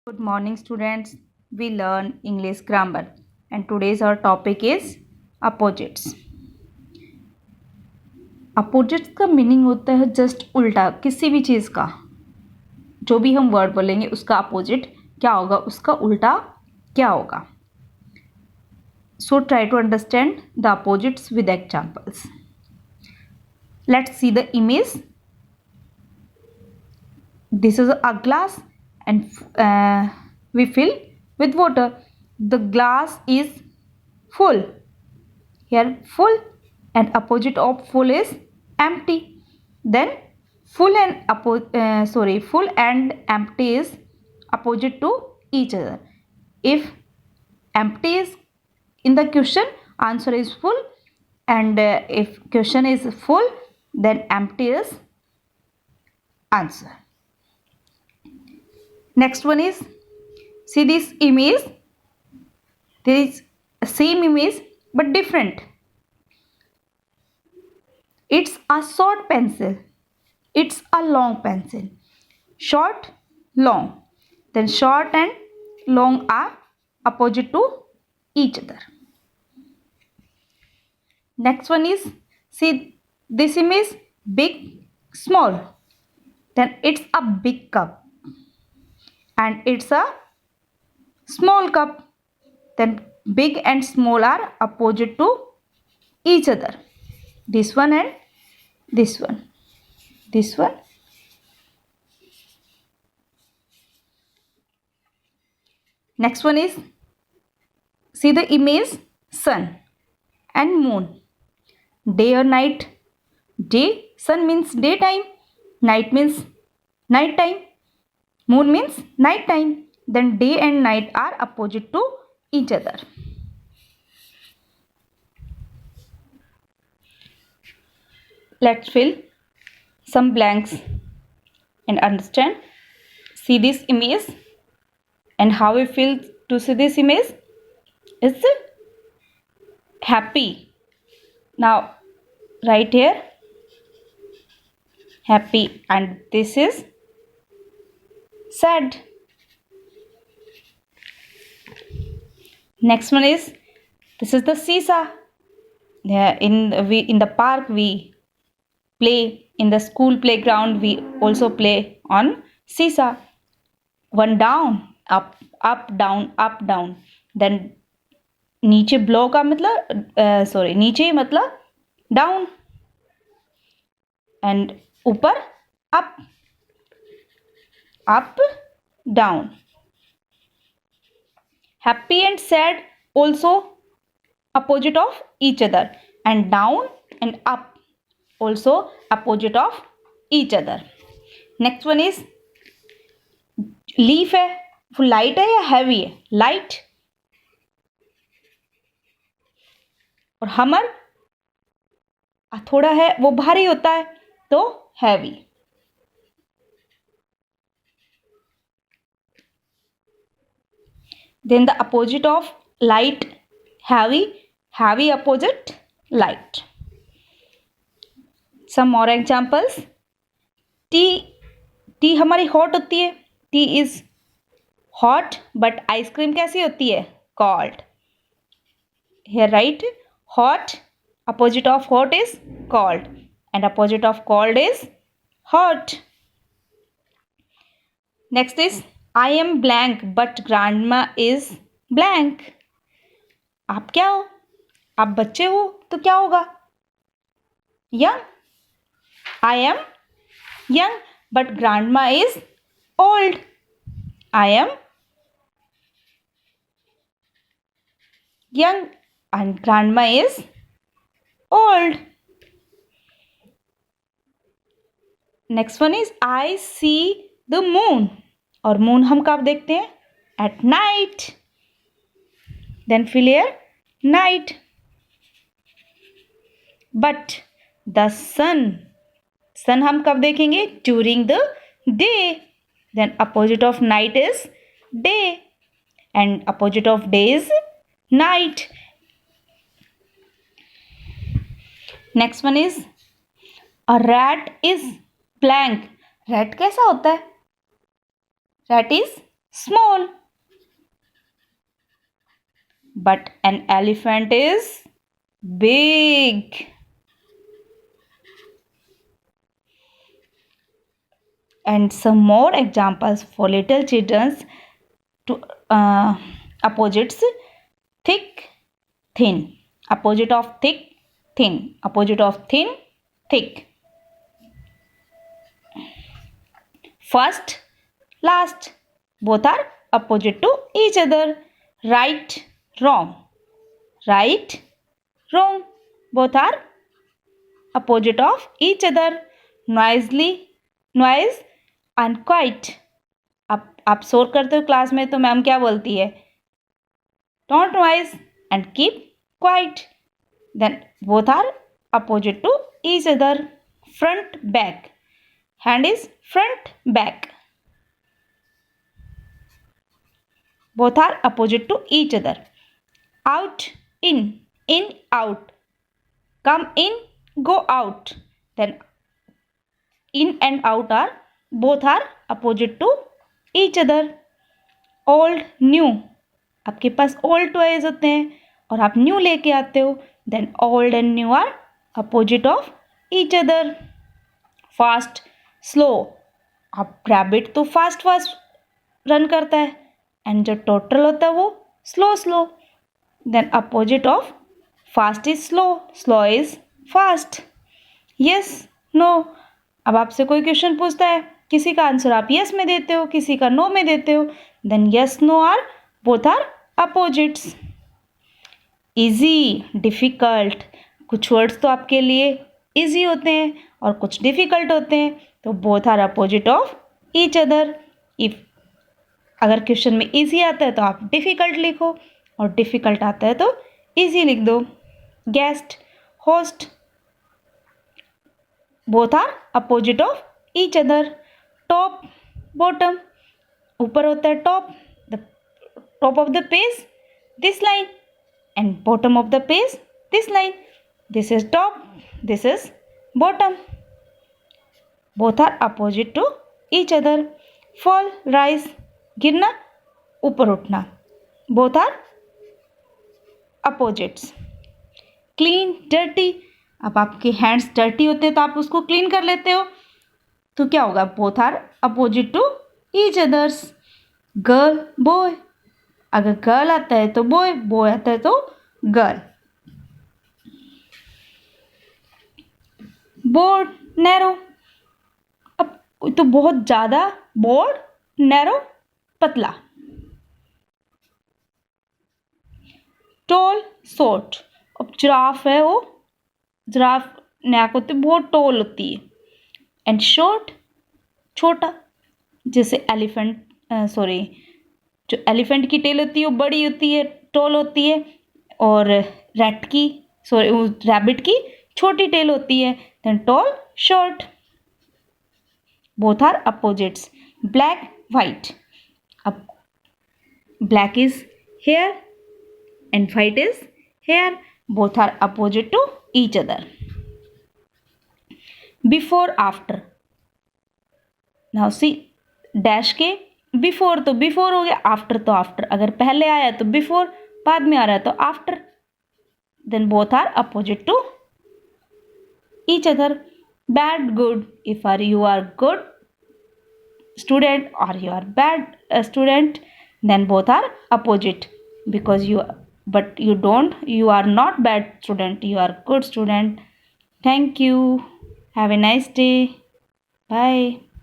Good morning, students. We learn English grammar, and today's our topic is opposites. Opposites का meaning होता है just उल्टा किसी भी चीज़ का। जो भी हम वर्ड बोलेंगे उसका अपोजिट क्या होगा, उसका उल्टा क्या होगा. So try to understand the opposites with examples. Let's see the image. This is a glass and we fill with water. The glass is full. Here full and opposite of full is empty. Then full and empty is opposite to each other. If empty is in the question, answer is full, and if question is full, then empty is answer. Next one is, see this image. There is same image but different. It's a short pencil. It's a long pencil. Short, long. Then short and long are opposite to each other. Next one is, see this image, big, small. Then it's a big cup. And it's a small cup. Then big and small are opposite to each other. This one and this one. This one. Next one is, see the image, sun and moon. Day or night. Day, sun means daytime. Night means night time. Moon means night time. Then day and night are opposite to each other. Let's fill some blanks and understand. See this image and how we feel to see this image. Is it happy? Now right here, happy, and this is sad. Next one is, this is the seesaw. Yeah, in the park we play, in the school playground we also play on seesaw. One down, up, up, down, up, down. Then नीचे blow का मतलब नीचे मतलब down, and ऊपर up, up down. Happy and sad also opposite of each other, and down and up also opposite of each other. Next one is, leaf है वो light है या हैवी है? लाइट. और हमर थोड़ा है वो भारी होता है तो heavy. Then the opposite of light, heavy. Heavy opposite light. Some more examples. T हमारी हॉट होती है. T is hot, but ice cream कैसी होती है? Cold. Here write hot, opposite of hot is cold, and opposite of cold is hot. Next is, I am blank but grandma is blank. आप क्या हो? आप बच्चे हो तो क्या होगा? Young. I am young but grandma is old. I am young and grandma is old. Next one is, I see the moon. और मून हम कब देखते हैं? At night. Then fill here night. But the sun हम कब देखेंगे? During the day. Then opposite of night is day, and opposite of day is night. Next one is, a rat is blank. Rat कैसा होता है? Rat is small. But an elephant is big. And some more examples for little children to opposites: thick, thin. Opposite of thick, thin. Opposite of thin, thick. First, last. Both are opposite to each other. Right, wrong. Right, wrong. Both are opposite of each other. Noisily, noise and quiet. आप शोर करते हो class में तो ma'am क्या बोलती है? Don't noise and keep quiet. Then both are opposite to each other. Front, back. Hand is front, back. Both are opposite to each other. Out, in, out. Come in, go out. Then in and out are both are opposite to each other. Old, new. आपके पास old toys होते हैं और आप new लेके आते हो. Then old and new are opposite of each other. Fast, slow. अब rabbit तो फास्ट रन करता है एंड जो टोटल होता है वो slow. Then opposite of fast is slow, slow is fast. Yes, no. अब आपसे कोई क्वेश्चन पूछता है, किसी का आंसर आप यस में देते हो, किसी का नो में देते हो. Then yes, no are both are opposites. Easy, difficult. कुछ वर्ड्स तो आपके लिए इजी होते हैं और कुछ डिफ़िकल्ट होते हैं, तो both are opposite of each other. If अगर क्वेश्चन में इजी आता है तो आप डिफ़िकल्ट लिखो और डिफ़िकल्ट आता है तो इजी लिख दो. Guest, host. Both are opposite of each other. Top, bottom. ऊपर होता है top, the top of the page this line and bottom of the page this line. This is top, this is bottom. Both are opposite to each other. Fall, rise. गिरना, ऊपर उठना. Both are opposites. Clean, dirty. अब आपके hands dirty होते हैं तो आप उसको क्लीन कर लेते हो, तो क्या होगा? Both are opposite to each others. Girl, boy. अगर गर्ल आता है तो बॉय, बॉय आता है तो गर्ल. Board, narrow. अब तो बहुत ज़्यादा, बोर्ड, नैरो, पतला. Tall, short. अब जिराफ है, वो जिराफ नैक होती है, बहुत टॉल होती है. एंड शॉर्ट, छोटा. जैसे एलिफेंट, जो एलिफेंट की टेल होती है वो बड़ी होती है, टॉल होती है, और रैबिट की छोटी टेल होती है. Then tall, short. Both are opposites. Black, white. अब black is here and white is here. Both are opposite to each other. Before, after. Now see, dash के बिफोर तो बिफोर हो गया, आफ्टर तो आफ्टर. अगर पहले आया तो बिफोर, बाद में आ रहा है तो after. Then both are opposite to each other. Bad, good. If you are good student और you are bad student, then both are opposite. Because you are not bad student, you are good student. Thank you. Have a nice day. Bye.